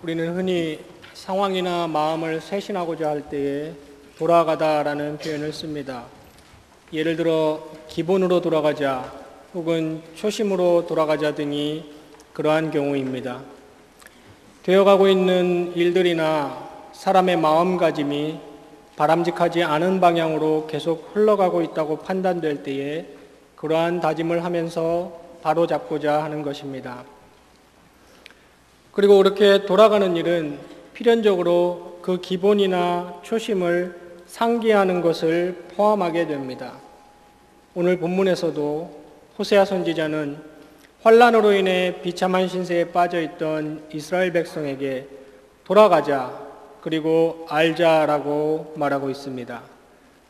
우리는 흔히 상황이나 마음을 쇄신하고자 할 때에 돌아가다라는 표현을 씁니다. 예를 들어 기본으로 돌아가자 혹은 초심으로 돌아가자 등이 그러한 경우입니다. 되어가고 있는 일들이나 사람의 마음가짐이 바람직하지 않은 방향으로 계속 흘러가고 있다고 판단될 때에 그러한 다짐을 하면서 바로잡고자 하는 것입니다. 그리고 이렇게 돌아가는 일은 필연적으로 그 기본이나 초심을 상기하는 것을 포함하게 됩니다. 오늘 본문에서도 호세아 선지자는 환난으로 인해 비참한 신세에 빠져있던 이스라엘 백성에게 돌아가자 그리고 알자라고 말하고 있습니다.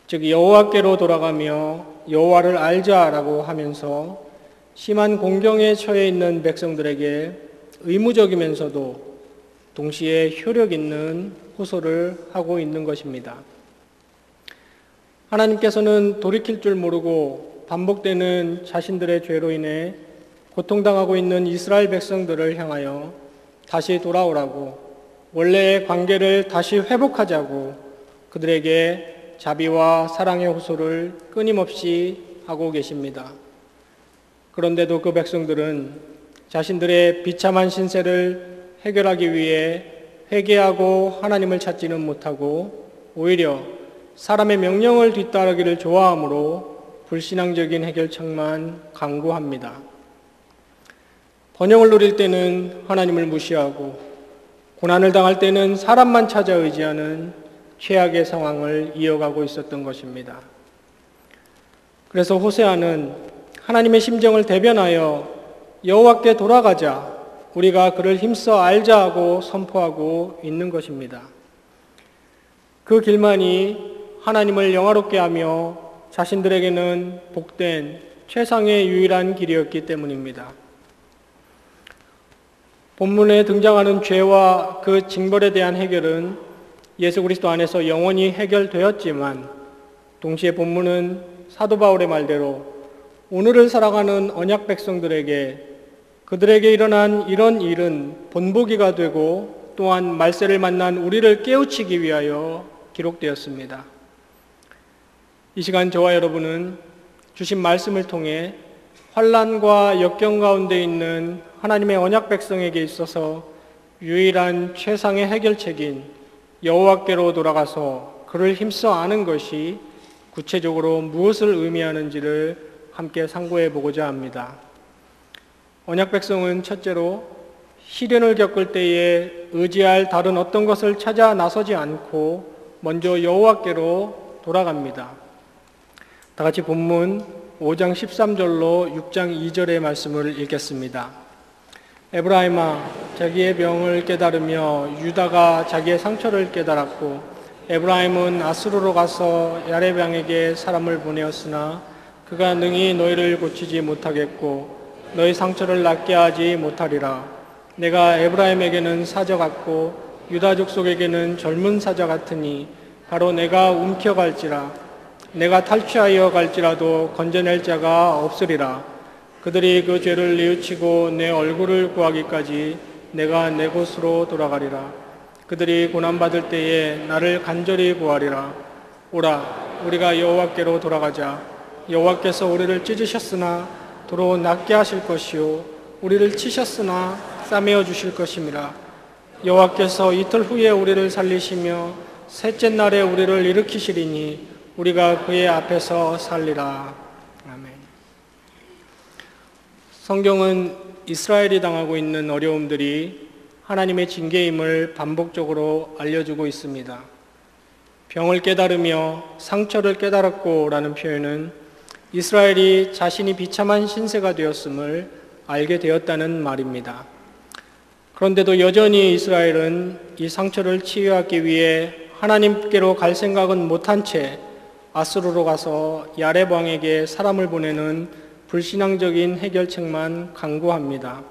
즉 여호와께로 돌아가며 여호와를 알자라고 하면서 심한 공경에 처해 있는 백성들에게 의무적이면서도 동시에 효력 있는 호소를 하고 있는 것입니다. 하나님께서는 돌이킬 줄 모르고 반복되는 자신들의 죄로 인해 고통당하고 있는 이스라엘 백성들을 향하여 다시 돌아오라고, 원래의 관계를 다시 회복하자고 그들에게 자비와 사랑의 호소를 끊임없이 하고 계십니다. 그런데도 그 백성들은 자신들의 비참한 신세를 해결하기 위해 회개하고 하나님을 찾지는 못하고 오히려 사람의 명령을 뒤따르기를 좋아하므로 불신앙적인 해결책만 강구합니다. 번영을 누릴 때는 하나님을 무시하고 고난을 당할 때는 사람만 찾아 의지하는 최악의 상황을 이어가고 있었던 것입니다. 그래서 호세아는 하나님의 심정을 대변하여 여호와께 돌아가자, 우리가 그를 힘써 알자 하고 선포하고 있는 것입니다. 그 길만이 하나님을 영화롭게 하며 자신들에게는 복된 최상의 유일한 길이었기 때문입니다. 본문에 등장하는 죄와 그 징벌에 대한 해결은 예수 그리스도 안에서 영원히 해결되었지만 동시에 본문은 사도 바울의 말대로 오늘을 살아가는 언약 백성들에게 그들에게 일어난 이런 일은 본보기가 되고 또한 말세를 만난 우리를 깨우치기 위하여 기록되었습니다. 이 시간 저와 여러분은 주신 말씀을 통해 환난과 역경 가운데 있는 하나님의 언약 백성에게 있어서 유일한 최상의 해결책인 여호와께로 돌아가서 그를 힘써 아는 것이 구체적으로 무엇을 의미하는지를 함께 상고해 보고자 합니다. 언약 백성은 첫째로 시련을 겪을 때에 의지할 다른 어떤 것을 찾아 나서지 않고 먼저 여호와께로 돌아갑니다. 다 같이 본문 5장 13절로 6장 2절의 말씀을 읽겠습니다. 에브라임아, 자기의 병을 깨달으며 유다가 자기의 상처를 깨달았고 에브라임은 아수르로 가서 야레방에게 사람을 보내었으나 그가 능히 너희를 고치지 못하겠고 너희 상처를 낫게 하지 못하리라. 내가 에브라임에게는 사자 같고 유다 족속에게는 젊은 사자 같으니 바로 내가 움켜갈지라. 내가 탈취하여 갈지라도 건져낼 자가 없으리라. 그들이 그 죄를 뉘우치고 내 얼굴을 구하기까지 내가 내 곳으로 돌아가리라. 그들이 고난받을 때에 나를 간절히 구하리라. 오라, 우리가 여호와께로 돌아가자. 여호와께서 우리를 찢으셨으나 도로 낫게 하실 것이요 우리를 치셨으나 싸매어 주실 것임이라. 여호와께서 이틀 후에 우리를 살리시며 셋째 날에 우리를 일으키시리니 우리가 그의 앞에서 살리라. 아멘. 성경은 이스라엘이 당하고 있는 어려움들이 하나님의 징계임을 반복적으로 알려주고 있습니다. 병을 깨달으며 상처를 깨달았고 라는 표현은 이스라엘이 자신이 비참한 신세가 되었음을 알게 되었다는 말입니다. 그런데도 여전히 이스라엘은 이 상처를 치유하기 위해 하나님께로 갈 생각은 못한 채 아수르로 가서 야렙 왕에게 사람을 보내는 불신앙적인 해결책만 강구합니다.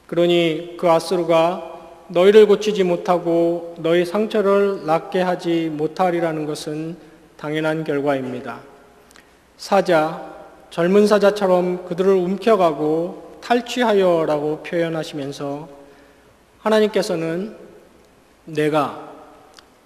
그러니 그 아수르가 너희를 고치지 못하고 너희 상처를 낫게 하지 못하리라는 것은 당연한 결과입니다. 사자, 젊은 사자처럼 그들을 움켜가고 탈취하여라고 표현하시면서 하나님께서는 내가,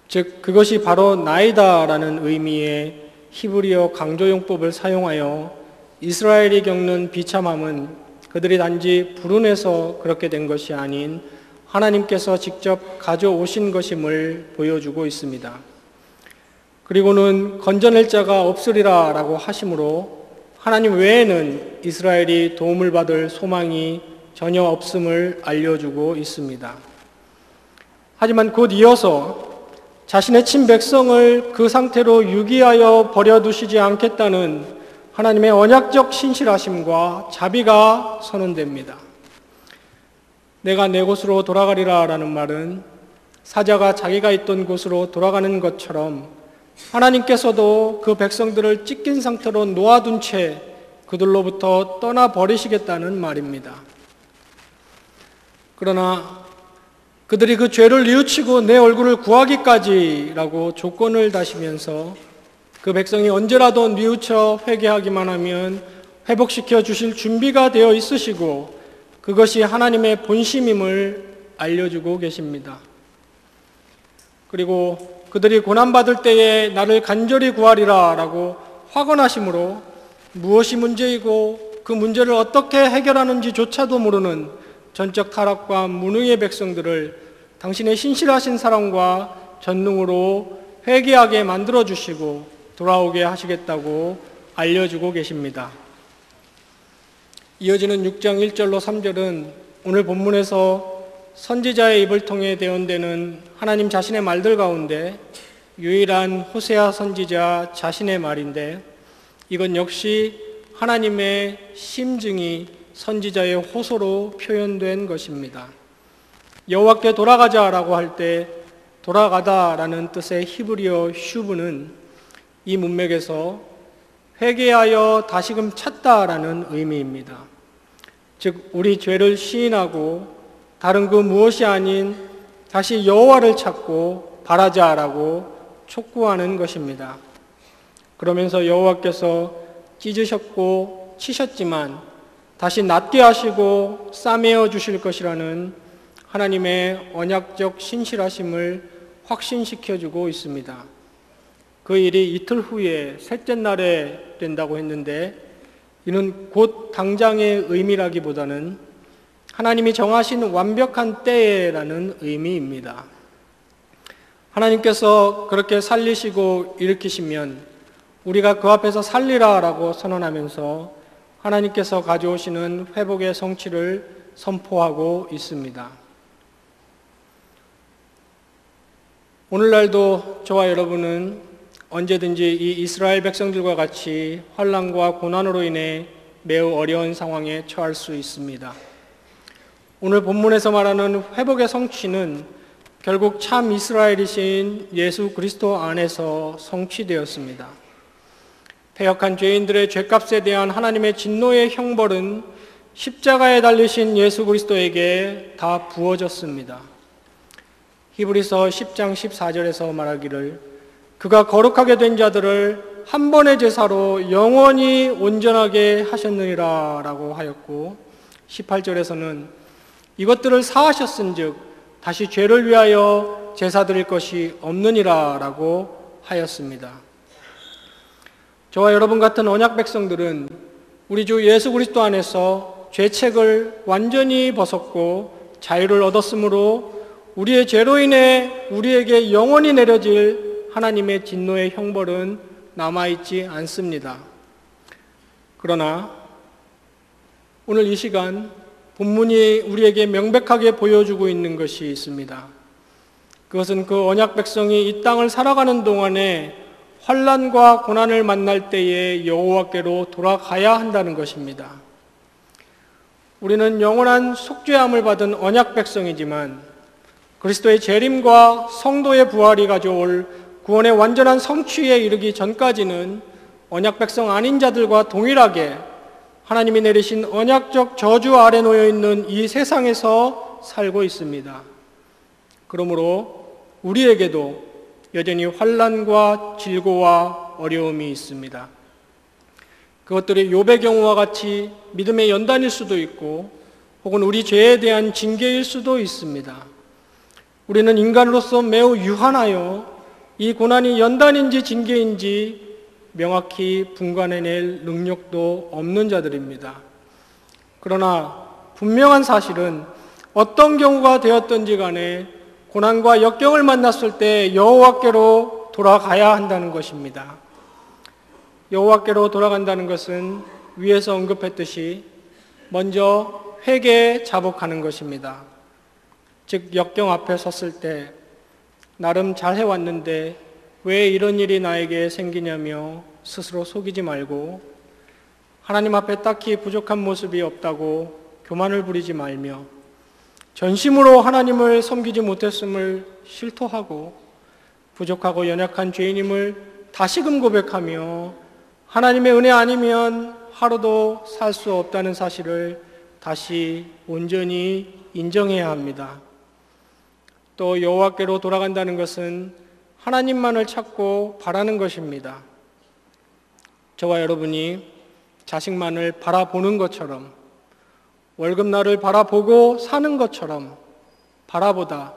즉 그것이 바로 나이다라는 의미의 히브리어 강조용법을 사용하여 이스라엘이 겪는 비참함은 그들이 단지 불운해서 그렇게 된 것이 아닌 하나님께서 직접 가져오신 것임을 보여주고 있습니다. 그리고는 건져낼 자가 없으리라 라고 하심으로 하나님 외에는 이스라엘이 도움을 받을 소망이 전혀 없음을 알려주고 있습니다. 하지만 곧 이어서 자신의 친백성을 그 상태로 유기하여 버려두시지 않겠다는 하나님의 언약적 신실하심과 자비가 선언됩니다. 내가 내 곳으로 돌아가리라 라는 말은 사자가 자기가 있던 곳으로 돌아가는 것처럼 하나님께서도 그 백성들을 찢긴 상태로 놓아둔 채 그들로부터 떠나버리시겠다는 말입니다. 그러나 그들이 그 죄를 뉘우치고 내 얼굴을 구하기까지라고 조건을 다시면서 그 백성이 언제라도 뉘우쳐 회개하기만 하면 회복시켜 주실 준비가 되어 있으시고 그것이 하나님의 본심임을 알려주고 계십니다. 그리고 그들이 고난받을 때에 나를 간절히 구하리라 라고 확언하심으로 무엇이 문제이고 그 문제를 어떻게 해결하는지조차도 모르는 전적 타락과 무능의 백성들을 당신의 신실하신 사랑과 전능으로 회개하게 만들어주시고 돌아오게 하시겠다고 알려주고 계십니다. 이어지는 6장 1절로 3절은 오늘 본문에서 선지자의 입을 통해 대언되는 하나님 자신의 말들 가운데 유일한 호세아 선지자 자신의 말인데 이건 역시 하나님의 심증이 선지자의 호소로 표현된 것입니다. 여호와께 돌아가자라고 할 때 돌아가다라는 뜻의 히브리어 슈브는 이 문맥에서 회개하여 다시금 찾다라는 의미입니다. 즉 우리 죄를 시인하고 다른 그 무엇이 아닌 다시 여호와를 찾고 바라자라고 촉구하는 것입니다. 그러면서 여호와께서 찢으셨고 치셨지만 다시 낫게 하시고 싸매어 주실 것이라는 하나님의 언약적 신실하심을 확신시켜주고 있습니다. 그 일이 이틀 후에 셋째 날에 된다고 했는데 이는 곧 당장의 의미라기보다는 하나님이 정하신 완벽한 때에라는 의미입니다. 하나님께서 그렇게 살리시고 일으키시면 우리가 그 앞에서 살리라라고 선언하면서 하나님께서 가져오시는 회복의 성취를 선포하고 있습니다. 오늘날도 저와 여러분은 언제든지 이 이스라엘 백성들과 같이 환난과 고난으로 인해 매우 어려운 상황에 처할 수 있습니다. 오늘 본문에서 말하는 회복의 성취는 결국 참 이스라엘이신 예수 그리스도 안에서 성취되었습니다. 패역한 죄인들의 죄값에 대한 하나님의 진노의 형벌은 십자가에 달리신 예수 그리스도에게 다 부어졌습니다. 히브리서 10장 14절에서 말하기를 그가 거룩하게 된 자들을 한 번의 제사로 영원히 온전하게 하셨느니라 라고 하였고 18절에서는 이것들을 사하셨은즉 다시 죄를 위하여 제사 드릴 것이 없느니라 라고 하였습니다. 저와 여러분 같은 언약 백성들은 우리 주 예수 그리스도 안에서 죄책을 완전히 벗었고 자유를 얻었으므로 우리의 죄로 인해 우리에게 영원히 내려질 하나님의 진노의 형벌은 남아있지 않습니다. 그러나 오늘 이 시간 본문이 우리에게 명백하게 보여주고 있는 것이 있습니다. 그것은 그 언약 백성이 이 땅을 살아가는 동안에 환난과 고난을 만날 때에 여호와께로 돌아가야 한다는 것입니다. 우리는 영원한 속죄함을 받은 언약 백성이지만 그리스도의 재림과 성도의 부활이 가져올 구원의 완전한 성취에 이르기 전까지는 언약 백성 아닌 자들과 동일하게 하나님이 내리신 언약적 저주 아래 놓여 있는 이 세상에서 살고 있습니다. 그러므로 우리에게도 여전히 환난과 질고와 어려움이 있습니다. 그것들이 욥의 경우와 같이 믿음의 연단일 수도 있고 혹은 우리 죄에 대한 징계일 수도 있습니다. 우리는 인간으로서 매우 유한하여 이 고난이 연단인지 징계인지 명확히 분간해낼 능력도 없는 자들입니다. 그러나 분명한 사실은 어떤 경우가 되었든지 간에 고난과 역경을 만났을 때 여호와께로 돌아가야 한다는 것입니다. 여호와께로 돌아간다는 것은 위에서 언급했듯이 먼저 회개에 자복하는 것입니다. 즉 역경 앞에 섰을 때 나름 잘 해왔는데 왜 이런 일이 나에게 생기냐며 스스로 속이지 말고 하나님 앞에 딱히 부족한 모습이 없다고 교만을 부리지 말며 전심으로 하나님을 섬기지 못했음을 실토하고 부족하고 연약한 죄인임을 다시금 고백하며 하나님의 은혜 아니면 하루도 살 수 없다는 사실을 다시 온전히 인정해야 합니다. 또 여호와께로 돌아간다는 것은 하나님만을 찾고 바라는 것입니다. 저와 여러분이 자식만을 바라보는 것처럼 월급날을 바라보고 사는 것처럼 바라보다,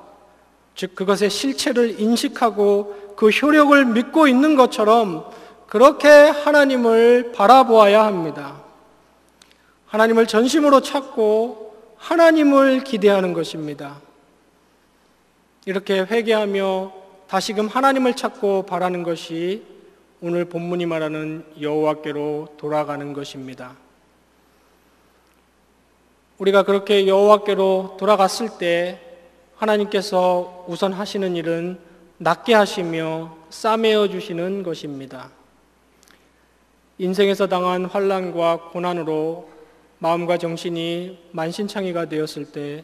즉 그것의 실체를 인식하고 그 효력을 믿고 있는 것처럼 그렇게 하나님을 바라보아야 합니다. 하나님을 전심으로 찾고 하나님을 기대하는 것입니다. 이렇게 회개하며 다시금 하나님을 찾고 바라는 것이 오늘 본문이 말하는 여호와께로 돌아가는 것입니다. 우리가 그렇게 여호와께로 돌아갔을 때 하나님께서 우선 하시는 일은 낫게 하시며 싸매어 주시는 것입니다. 인생에서 당한 환난과 고난으로 마음과 정신이 만신창이가 되었을 때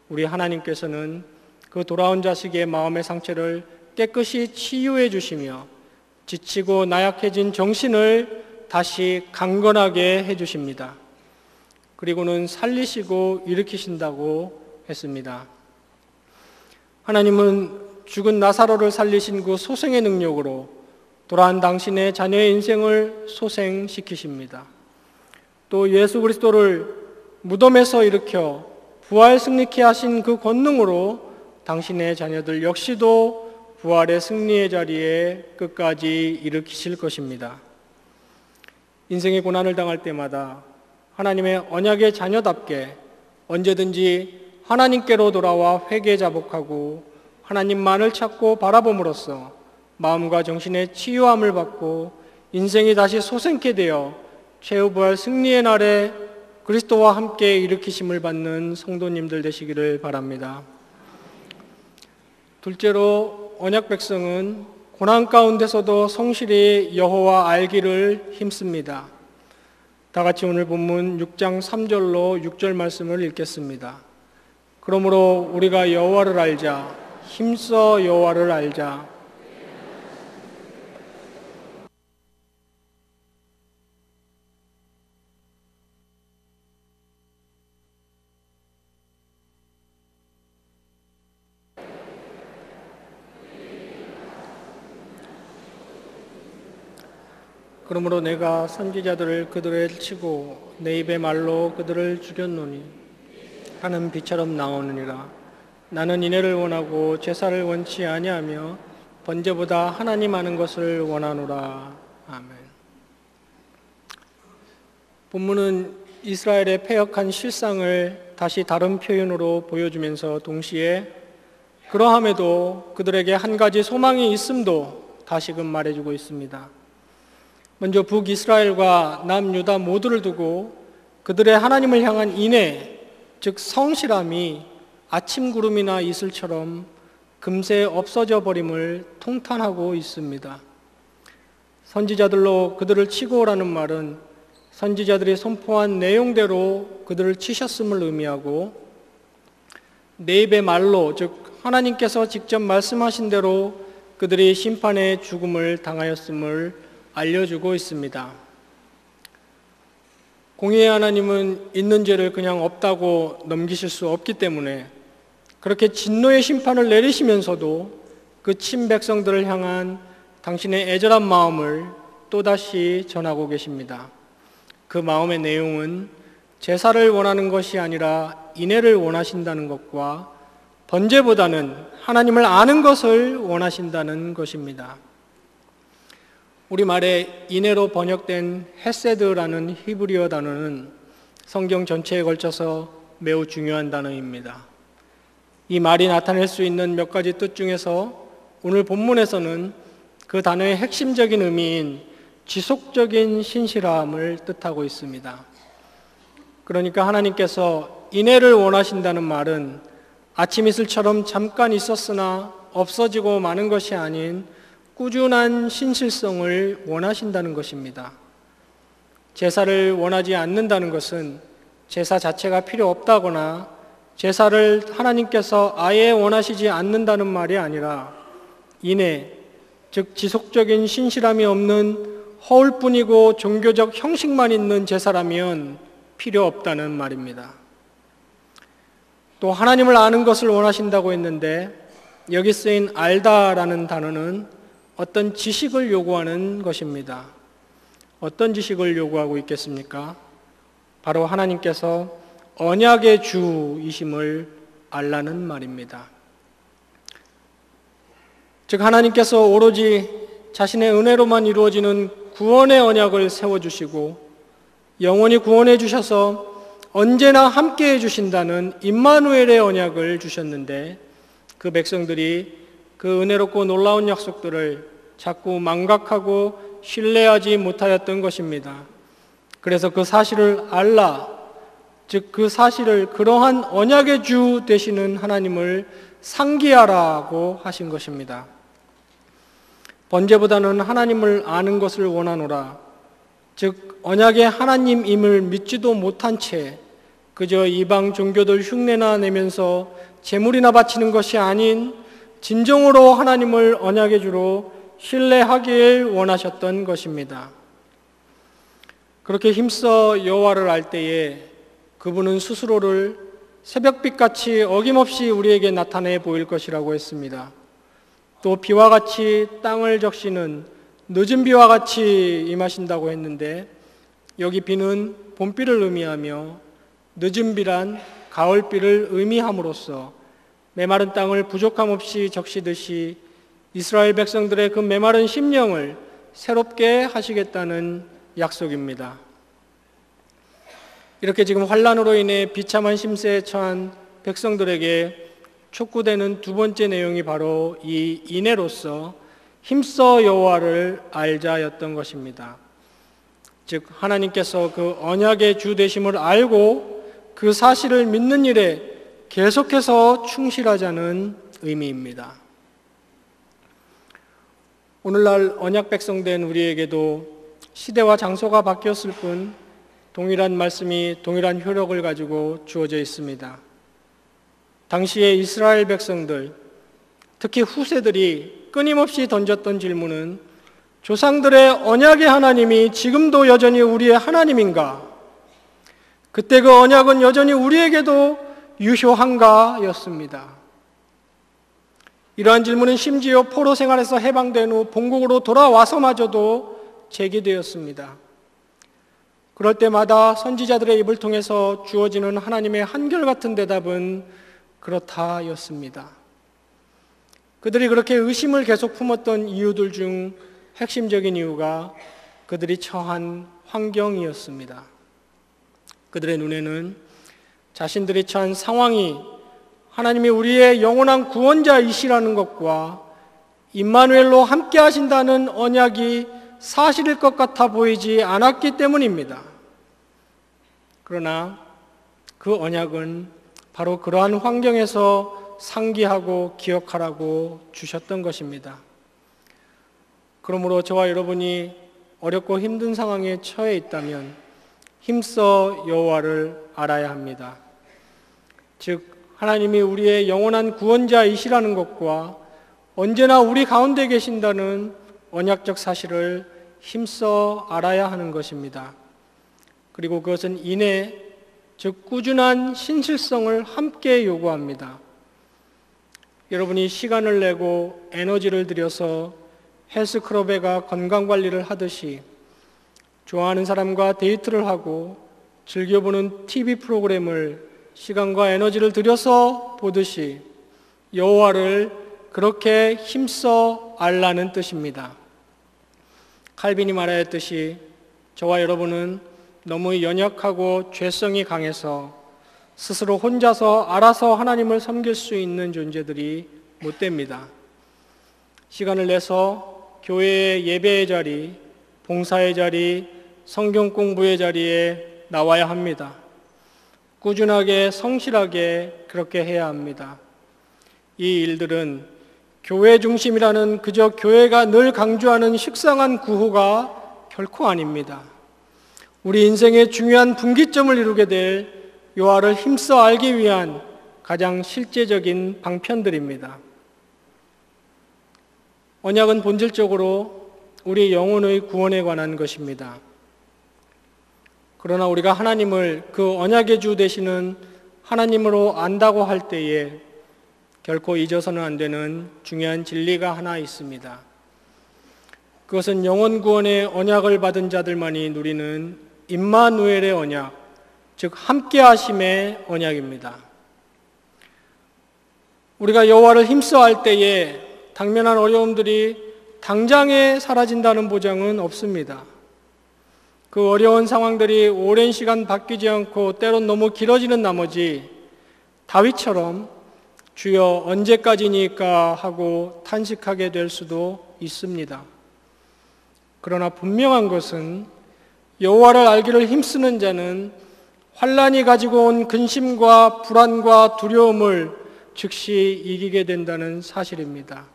우리 하나님께서는 그 돌아온 자식의 마음의 상처를 깨끗이 치유해 주시며 지치고 나약해진 정신을 다시 강건하게 해 주십니다. 그리고는 살리시고 일으키신다고 했습니다. 하나님은 죽은 나사로를 살리신 그 소생의 능력으로 돌아온 당신의 자녀의 인생을 소생시키십니다. 또 예수 그리스도를 무덤에서 일으켜 부활 승리케 하신 그 권능으로 당신의 자녀들 역시도 부활의 승리의 자리에 끝까지 일으키실 것입니다. 인생의 고난을 당할 때마다 하나님의 언약의 자녀답게 언제든지 하나님께로 돌아와 회개 자복하고 하나님만을 찾고 바라봄으로써 마음과 정신의 치유함을 받고 인생이 다시 소생케 되어 최후부활 승리의 날에 그리스도와 함께 일으키심을 받는 성도님들 되시기를 바랍니다. 둘째로 언약 백성은 고난 가운데서도 성실히 여호와 알기를 힘씁니다. 다 같이 오늘 본문 6장 3절로 6절 말씀을 읽겠습니다. 그러므로 우리가 여호와를 알자, 힘써 여호와를 알자. 그러므로 내가 선지자들을 그들을 치고 내 입의 말로 그들을 죽였노니 하는 비처럼 나오느니라. 나는 인애를 원하고 제사를 원치 아니하며 번제보다 하나님 아는 것을 원하노라. 아멘. 본문은 이스라엘의 패역한 실상을 다시 다른 표현으로 보여주면서 동시에 그러함에도 그들에게 한 가지 소망이 있음도 다시금 말해주고 있습니다. 먼저 북이스라엘과 남유다 모두를 두고 그들의 하나님을 향한 인애, 즉 성실함이 아침 구름이나 이슬처럼 금세 없어져 버림을 통탄하고 있습니다. 선지자들로 그들을 치고 오라는 말은 선지자들이 선포한 내용대로 그들을 치셨음을 의미하고 내 입의 말로, 즉 하나님께서 직접 말씀하신 대로 그들이 심판의 죽음을 당하였음을 알려주고 있습니다. 공의의 하나님은 있는 죄를 그냥 없다고 넘기실 수 없기 때문에 그렇게 진노의 심판을 내리시면서도 그 친백성들을 향한 당신의 애절한 마음을 또다시 전하고 계십니다. 그 마음의 내용은 제사를 원하는 것이 아니라 인애를 원하신다는 것과 번제보다는 하나님을 아는 것을 원하신다는 것입니다. 우리말에 인애로 번역된 헤세드라는 히브리어 단어는 성경 전체에 걸쳐서 매우 중요한 단어입니다. 이 말이 나타낼 수 있는 몇 가지 뜻 중에서 오늘 본문에서는 그 단어의 핵심적인 의미인 지속적인 신실함을 뜻하고 있습니다. 그러니까 하나님께서 인애를 원하신다는 말은 아침 이슬처럼 잠깐 있었으나 없어지고 마는 것이 아닌 꾸준한 신실성을 원하신다는 것입니다. 제사를 원하지 않는다는 것은 제사 자체가 필요 없다거나 제사를 하나님께서 아예 원하시지 않는다는 말이 아니라 인애, 즉 지속적인 신실함이 없는 허울뿐이고 종교적 형식만 있는 제사라면 필요 없다는 말입니다. 또 하나님을 아는 것을 원하신다고 했는데 여기 쓰인 알다라는 단어는 어떤 지식을 요구하는 것입니다. 어떤 지식을 요구하고 있겠습니까? 바로 하나님께서 언약의 주이심을 알라는 말입니다. 즉 하나님께서 오로지 자신의 은혜로만 이루어지는 구원의 언약을 세워주시고 영원히 구원해 주셔서 언제나 함께해 주신다는 임마누엘의 언약을 주셨는데 그 백성들이 그 은혜롭고 놀라운 약속들을 자꾸 망각하고 신뢰하지 못하였던 것입니다. 그래서 그 사실을 알라, 즉 그 사실을 그러한 언약의 주 되시는 하나님을 상기하라고 하신 것입니다. 번제보다는 하나님을 아는 것을 원하노라, 즉 언약의 하나님임을 믿지도 못한 채 그저 이방 종교들 흉내나 내면서 제물이나 바치는 것이 아닌 진정으로 하나님을 언약의 주로 신뢰하길 원하셨던 것입니다. 그렇게 힘써 여호와를 알 때에 그분은 스스로를 새벽빛같이 어김없이 우리에게 나타내 보일 것이라고 했습니다. 또 비와 같이 땅을 적시는 늦은 비와 같이 임하신다고 했는데 여기 비는 봄비를 의미하며 늦은 비란 가을비를 의미함으로써 메마른 땅을 부족함 없이 적시듯이 이스라엘 백성들의 그 메마른 심령을 새롭게 하시겠다는 약속입니다. 이렇게 지금 환난으로 인해 비참한 심세에 처한 백성들에게 촉구되는 두 번째 내용이 바로 이 인애로서 힘써 여호와를 알자였던 것입니다. 즉 하나님께서 그 언약의 주 되심을 알고 그 사실을 믿는 일에 계속해서 충실하자는 의미입니다. 오늘날 언약 백성된 우리에게도 시대와 장소가 바뀌었을 뿐 동일한 말씀이 동일한 효력을 가지고 주어져 있습니다. 당시의 이스라엘 백성들, 특히 후세들이 끊임없이 던졌던 질문은 조상들의 언약의 하나님이 지금도 여전히 우리의 하나님인가? 그때 그 언약은 여전히 우리에게도 유효한가? 였습니다. 이러한 질문은 심지어 포로 생활에서 해방된 후 본국으로 돌아와서마저도 제기되었습니다. 그럴 때마다 선지자들의 입을 통해서 주어지는 하나님의 한결같은 대답은 그렇다였습니다. 그들이 그렇게 의심을 계속 품었던 이유들 중 핵심적인 이유가 그들이 처한 환경이었습니다. 그들의 눈에는 자신들이 처한 상황이 하나님이 우리의 영원한 구원자이시라는 것과 임마누엘로 함께 하신다는 언약이 사실일 것 같아 보이지 않았기 때문입니다. 그러나 그 언약은 바로 그러한 환경에서 상기하고 기억하라고 주셨던 것입니다. 그러므로 저와 여러분이 어렵고 힘든 상황에 처해 있다면 힘써 여호와를 알아야 합니다. 즉 하나님이 우리의 영원한 구원자이시라는 것과 언제나 우리 가운데 계신다는 언약적 사실을 힘써 알아야 하는 것입니다. 그리고 그것은 인애, 즉 꾸준한 신실성을 함께 요구합니다. 여러분이 시간을 내고 에너지를 들여서 헬스클럽에 가 건강관리를 하듯이 좋아하는 사람과 데이트를 하고 즐겨보는 TV 프로그램을 시간과 에너지를 들여서 보듯이 여호와를 그렇게 힘써 알라는 뜻입니다. 칼빈이 말하였듯이 저와 여러분은 너무 연약하고 죄성이 강해서 스스로 혼자서 알아서 하나님을 섬길 수 있는 존재들이 못 됩니다. 시간을 내서 교회의 예배의 자리, 봉사의 자리, 성경 공부의 자리에 나와야 합니다. 꾸준하게 성실하게 그렇게 해야 합니다. 이 일들은 교회 중심이라는 그저 교회가 늘 강조하는 식상한 구호가 결코 아닙니다. 우리 인생의 중요한 분기점을 이루게 될 여호와를 힘써 알기 위한 가장 실제적인 방편들입니다. 언약은 본질적으로 우리 영혼의 구원에 관한 것입니다. 그러나 우리가 하나님을 그 언약의 주 되시는 하나님으로 안다고 할 때에 결코 잊어서는 안 되는 중요한 진리가 하나 있습니다. 그것은 영혼 구원의 언약을 받은 자들만이 누리는 임마누엘의 언약, 즉 함께 하심의 언약입니다. 우리가 여호와를 힘써 알 때에 당면한 어려움들이 당장에 사라진다는 보장은 없습니다. 그 어려운 상황들이 오랜 시간 바뀌지 않고 때론 너무 길어지는 나머지 다윗처럼 주여 언제까지니까 하고 탄식하게 될 수도 있습니다. 그러나 분명한 것은 여호와를 알기를 힘쓰는 자는 환난이 가지고 온 근심과 불안과 두려움을 즉시 이기게 된다는 사실입니다.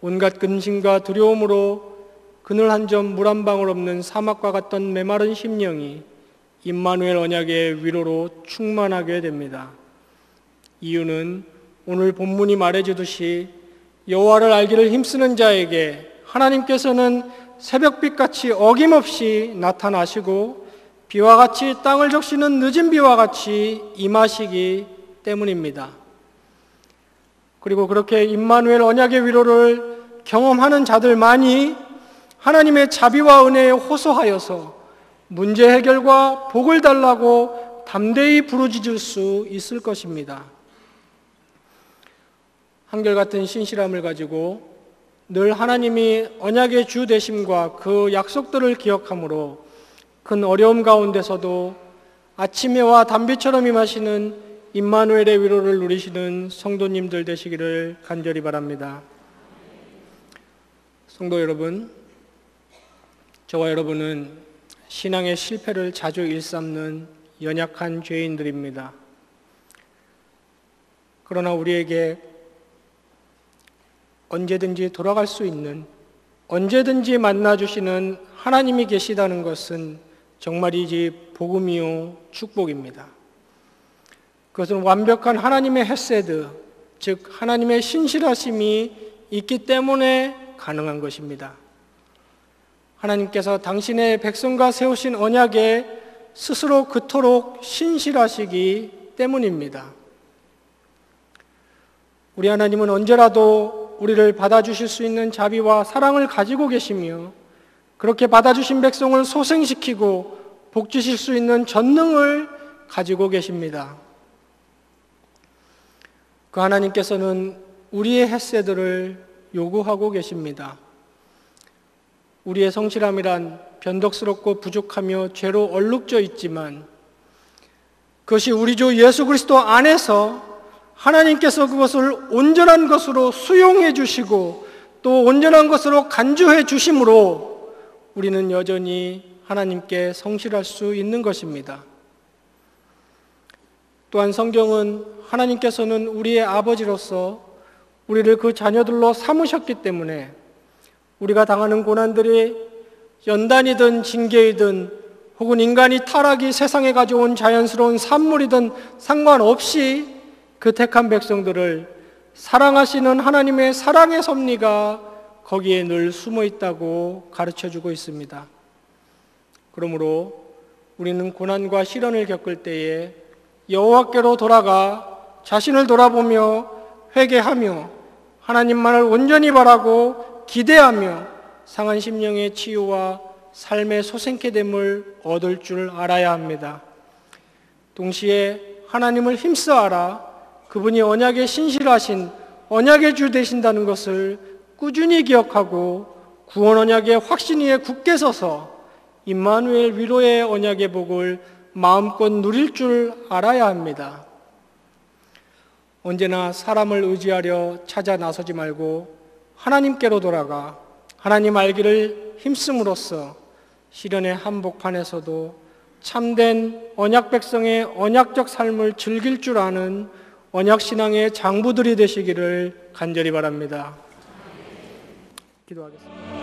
온갖 근심과 두려움으로 그늘 한 점 물 한 방울 없는 사막과 같던 메마른 심령이 임마누엘 언약의 위로로 충만하게 됩니다. 이유는 오늘 본문이 말해주듯이 여호와를 알기를 힘쓰는 자에게 하나님께서는 새벽빛같이 어김없이 나타나시고 비와 같이 땅을 적시는 늦은 비와 같이 임하시기 때문입니다. 그리고 그렇게 임마누엘 언약의 위로를 경험하는 자들만이 하나님의 자비와 은혜에 호소하여서 문제 해결과 복을 달라고 담대히 부르짖을 수 있을 것입니다. 한결같은 신실함을 가지고 늘 하나님이 언약의 주 되심과 그 약속들을 기억함으로 큰 어려움 가운데서도 아침해와 단비처럼 임하시는 임마누엘의 위로를 누리시는 성도님들 되시기를 간절히 바랍니다. 성도 여러분, 저와 여러분은 신앙의 실패를 자주 일삼는 연약한 죄인들입니다. 그러나 우리에게 언제든지 돌아갈 수 있는, 언제든지 만나주시는 하나님이 계시다는 것은 정말이지 복음이요 축복입니다. 그것은 완벽한 하나님의 헤세드, 즉 하나님의 신실하심이 있기 때문에 가능한 것입니다. 하나님께서 당신의 백성과 세우신 언약에 스스로 그토록 신실하시기 때문입니다. 우리 하나님은 언제라도 우리를 받아주실 수 있는 자비와 사랑을 가지고 계시며 그렇게 받아주신 백성을 소생시키고 복주실 수 있는 전능을 가지고 계십니다. 그 하나님께서는 우리의 헤세드를 요구하고 계십니다. 우리의 성실함이란 변덕스럽고 부족하며 죄로 얼룩져 있지만 그것이 우리 주 예수 그리스도 안에서 하나님께서 그것을 온전한 것으로 수용해 주시고 또 온전한 것으로 간주해 주심으로 우리는 여전히 하나님께 성실할 수 있는 것입니다. 또한 성경은 하나님께서는 우리의 아버지로서 우리를 그 자녀들로 삼으셨기 때문에 우리가 당하는 고난들이 연단이든 징계이든 혹은 인간이 타락이 세상에 가져온 자연스러운 산물이든 상관없이 그 택한 백성들을 사랑하시는 하나님의 사랑의 섭리가 거기에 늘 숨어 있다고 가르쳐주고 있습니다. 그러므로 우리는 고난과 시련을 겪을 때에 여호와께로 돌아가 자신을 돌아보며 회개하며 하나님만을 온전히 바라고 기대하며 상한 심령의 치유와 삶의 소생케 됨을 얻을 줄 알아야 합니다. 동시에 하나님을 힘써 알아 그분이 언약에 신실하신 언약의 주 되신다는 것을 꾸준히 기억하고 구원 언약의 확신 위에 굳게 서서 임마누엘 위로의 언약의 복을 마음껏 누릴 줄 알아야 합니다. 언제나 사람을 의지하려 찾아 나서지 말고 하나님께로 돌아가 하나님 알기를 힘씀으로써 시련의 한복판에서도 참된 언약 백성의 언약적 삶을 즐길 줄 아는 언약신앙의 장부들이 되시기를 간절히 바랍니다. 기도하겠습니다.